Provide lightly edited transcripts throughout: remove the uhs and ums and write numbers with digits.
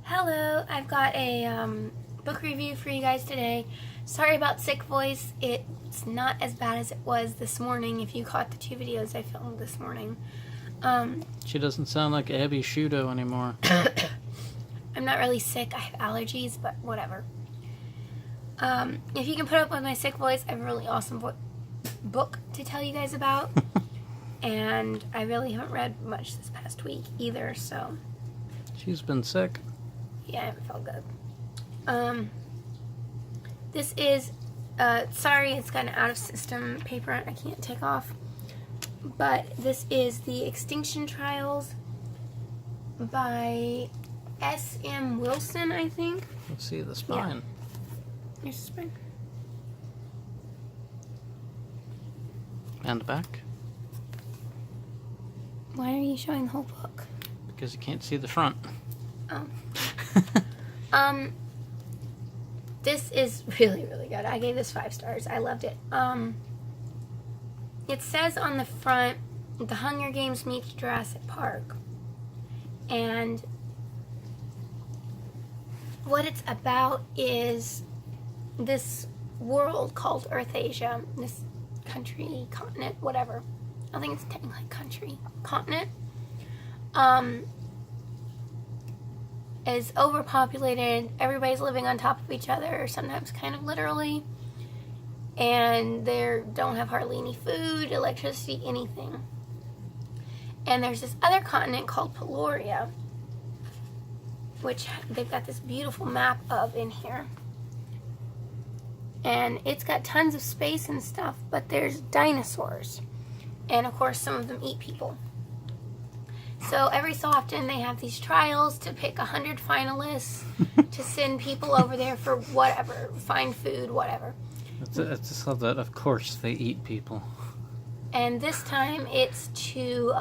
Hello, I've got a book review for you guys today. Sorry about sick voice. It's not as bad as it was this morning if you caught the 2 videos I filmed this morning. She doesn't sound like Abby Shudo anymore. I'm not really sick. I have allergies, but whatever. If you can put up with my sick voice, I have a really awesome book to tell you guys about. And I really haven't read much this past week either, so... She's been sick. Yeah, I haven't felt good. This is, sorry, it's got an out-of-system paper I can't take off. But this is the Extinction Trials by S.M. Wilson, I think. Let's see the spine. Yeah. Here's the spine. And the back. Why are you showing the whole book? Because you can't see the front. Oh. This is really, really good. I gave this 5 stars. I loved it. It says on the front, The Hunger Games meets Jurassic Park. And what it's about is this world called Earthasia. This country, continent, whatever. I think it's technically country. Continent. Is overpopulated. Everybody's living on top of each other, sometimes kind of literally. And they don't have hardly any food, electricity, anything. And there's this other continent called Peloria, which they've got this beautiful map of in here. And it's got tons of space and stuff, but there's dinosaurs. And of course, some of them eat people. So every so often they have these trials to pick 100 finalists to send people over there for whatever, find food, whatever. It's just so that, of course, they eat people. And this time it's to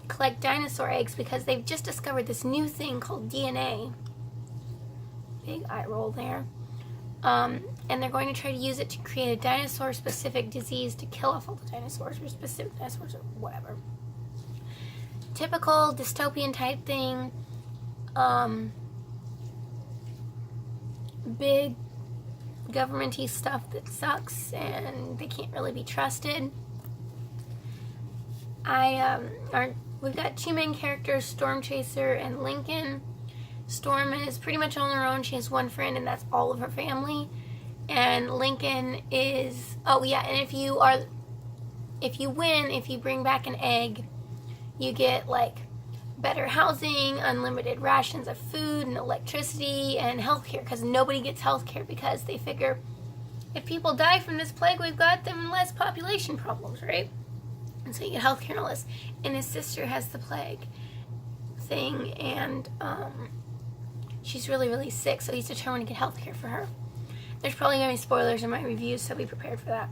collect dinosaur eggs because they've just discovered this new thing called DNA. Big eye roll there. And they're going to try to use it to create a dinosaur-specific disease to kill off all the dinosaurs or specific dinosaurs or whatever. Typical dystopian type thing. Big government-y stuff that sucks and they can't really be trusted. We've got 2 main characters, Storm Chaser and Lincoln. Storm is pretty much on her own. She has 1 friend and that's all of her family. And Lincoln is, oh yeah, and if you win, if you bring back an egg, you get, like, better housing, unlimited rations of food and electricity and healthcare, because nobody gets healthcare because they figure if people die from this plague, we've got them less population problems, right? And so you get healthcare and all this. And his sister has the plague thing, and she's really, really sick, so he's determined to get healthcare for her. There's probably going to be spoilers in my reviews, so be prepared for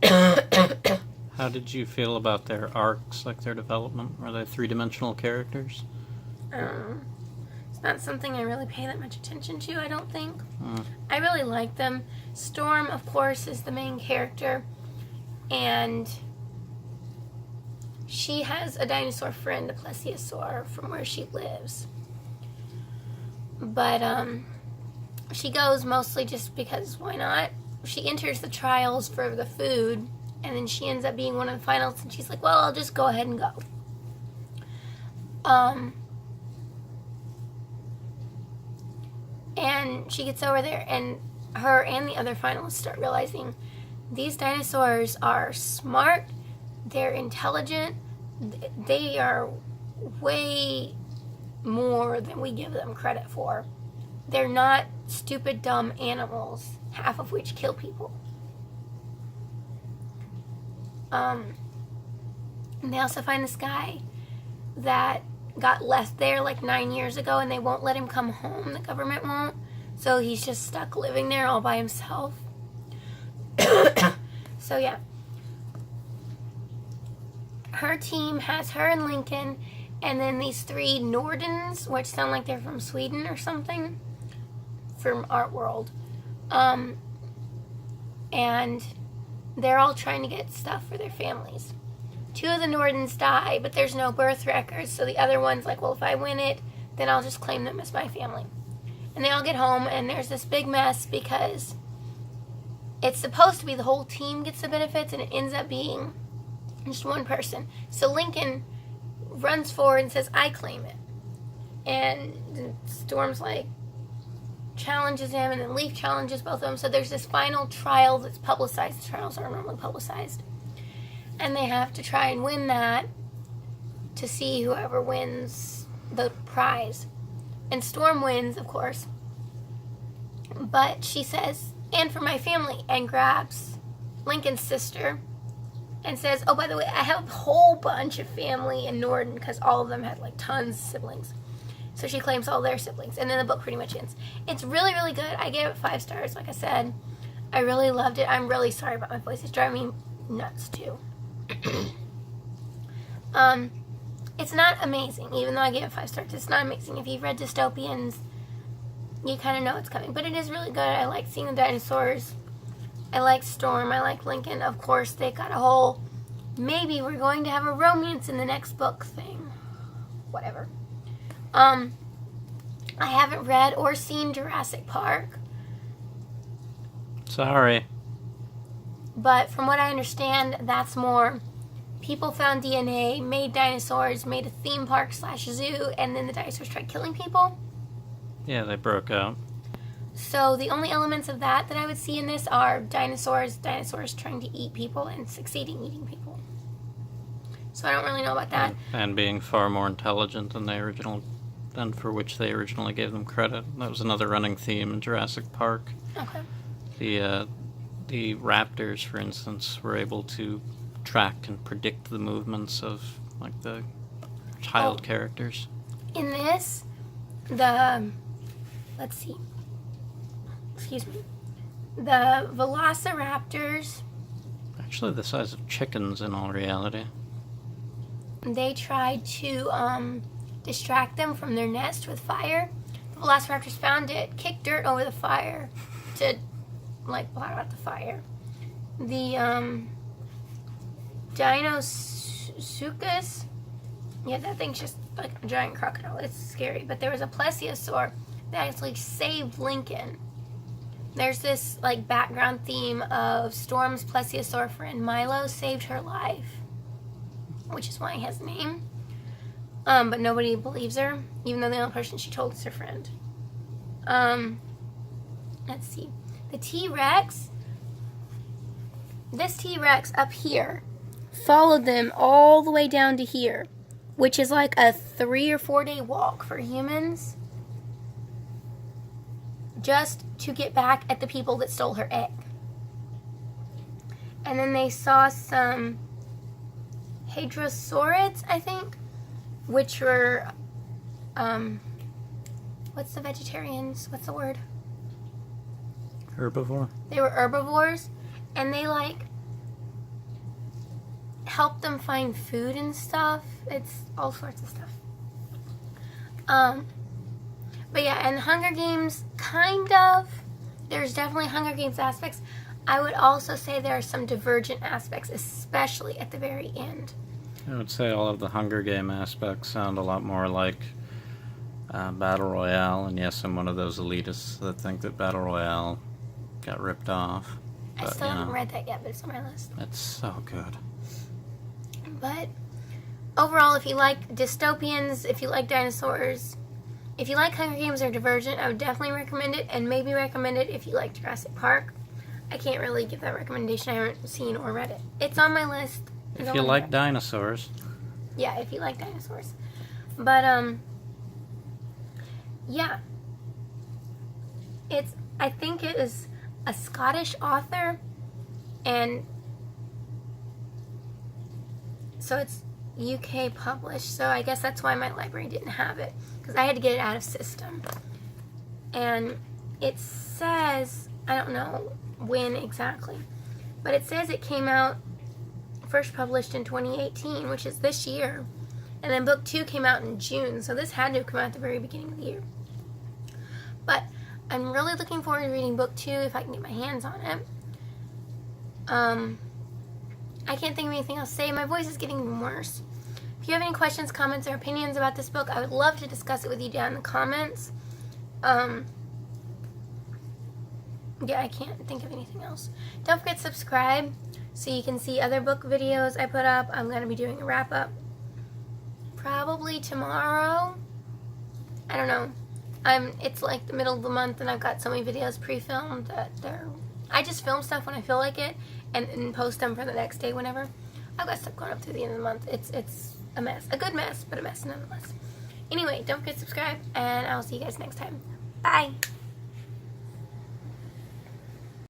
that. How did you feel about their arcs, like their development? Were they 3-dimensional characters? It's not something I really pay that much attention to, I don't think. I really like them. Storm, of course, is the main character. And she has a dinosaur friend, a plesiosaur, from where she lives. But she goes mostly just because why not? She enters the trials for the food. And then she ends up being one of the finalists, and she's like, well, I'll just go ahead and go. And she gets over there, and her and the other finalists start realizing these dinosaurs are smart, they're intelligent, they are way more than we give them credit for. They're not stupid, dumb animals, half of which kill people. And they also find this guy that got left there like 9 years ago and they won't let him come home. The government won't. So he's just stuck living there all by himself. So yeah. Her team has her and Lincoln and then these 3 Nordens, which sound like they're from Sweden or something. From Art World. And they're all trying to get stuff for their families. 2 of the Nordens die, but there's no birth records, so the other one's like, well, if I win it, then I'll just claim them as my family. And they all get home, and there's this big mess because it's supposed to be the whole team gets the benefits, and it ends up being just one person. So Lincoln runs forward and says, I claim it. And Storm's like, challenges him, and then Leaf challenges both of them. So there's this final trial that's publicized. The trials aren't normally publicized. And they have to try and win that to see whoever wins the prize. And Storm wins, of course. But she says, and for my family, and grabs Lincoln's sister and says, oh, by the way, I have a whole bunch of family in Norden because all of them had like tons of siblings. So she claims all their siblings. And then the book pretty much ends. It's really, really good. I gave it 5 stars, like I said. I really loved it. I'm really sorry about my voice. It's driving me nuts, too. It's not amazing, even though I gave it 5 stars. It's not amazing. If you've read Dystopians, you kind of know it's coming. But it is really good. I like seeing the dinosaurs. I like Storm. I like Lincoln. Of course, they got a whole, maybe we're going to have a romance in the next book thing. Whatever. I haven't read or seen Jurassic Park. Sorry. But from what I understand, that's more people found DNA, made dinosaurs, made a theme park / zoo, and then the dinosaurs tried killing people. Yeah, they broke out. So the only elements of that I would see in this are dinosaurs trying to eat people and succeeding eating people. So I don't really know about that. And being far more intelligent than for which they originally gave them credit. That was another running theme in Jurassic Park. Okay. The raptors, for instance, were able to track and predict the movements of like the child characters. In this, let's see. Excuse me. The velociraptors, Actually, the size of chickens in all reality. they tried to distract them from their nest with fire. The velociraptors found it, kicked dirt over the fire to like blot out the fire. The Dinosuchus, yeah, that thing's just like a giant crocodile. It's scary. But there was a plesiosaur that actually saved Lincoln. There's this like background theme of Storm's plesiosaur friend Milo saved her life, which is why he has a name. But nobody believes her, even though the only person she told is her friend. Let's see. The T-Rex, this T-Rex up here followed them all the way down to here, which is like a 3 or 4 day walk for humans, just to get back at the people that stole her egg. And then they saw some hadrosaurids, I think, which were, what's the vegetarians? What's the word? Herbivore? They were herbivores, and they, like, helped them find food and stuff. It's all sorts of stuff. But yeah, and Hunger Games, kind of. There's definitely Hunger Games aspects. I would also say there are some divergent aspects, especially at the very end. I would say all of the Hunger Game aspects sound a lot more like Battle Royale, and yes, I'm one of those elitists that think that Battle Royale got ripped off. I But, still you haven't know, read that yet, but it's on my list. it's so good. But overall, if you like dystopians, if you like dinosaurs, if you like Hunger Games or Divergent, I would definitely recommend it, and maybe recommend it if you like Jurassic Park. I can't really give that recommendation. I haven't seen or read it. It's on my list. If you like dinosaurs. Yeah, if you like dinosaurs. But, yeah. I think it is a Scottish author, and so it's UK published, so I guess that's why my library didn't have it, because I had to get it out of system. And it says, I don't know when exactly, but it says it came out first published in 2018, which is this year, and then book 2 came out in June, so this had to have come out at the very beginning of the year. But I'm really looking forward to reading book 2 if I can get my hands on it. I can't think of anything else to say. My voice is getting even worse. you have any questions, comments, or opinions about this book, I would love to discuss it with you down in the comments. Yeah, I can't think of anything else. Don't forget to subscribe so you can see other book videos I put up. I'm going to be doing a wrap-up probably tomorrow. I don't know. It's like the middle of the month and I've got so many videos pre-filmed that I just film stuff when I feel like it and post them for the next day whenever. I've got stuff going up through the end of the month. It's a mess. A good mess, but a mess nonetheless. Anyway, don't forget to subscribe and I'll see you guys next time. Bye!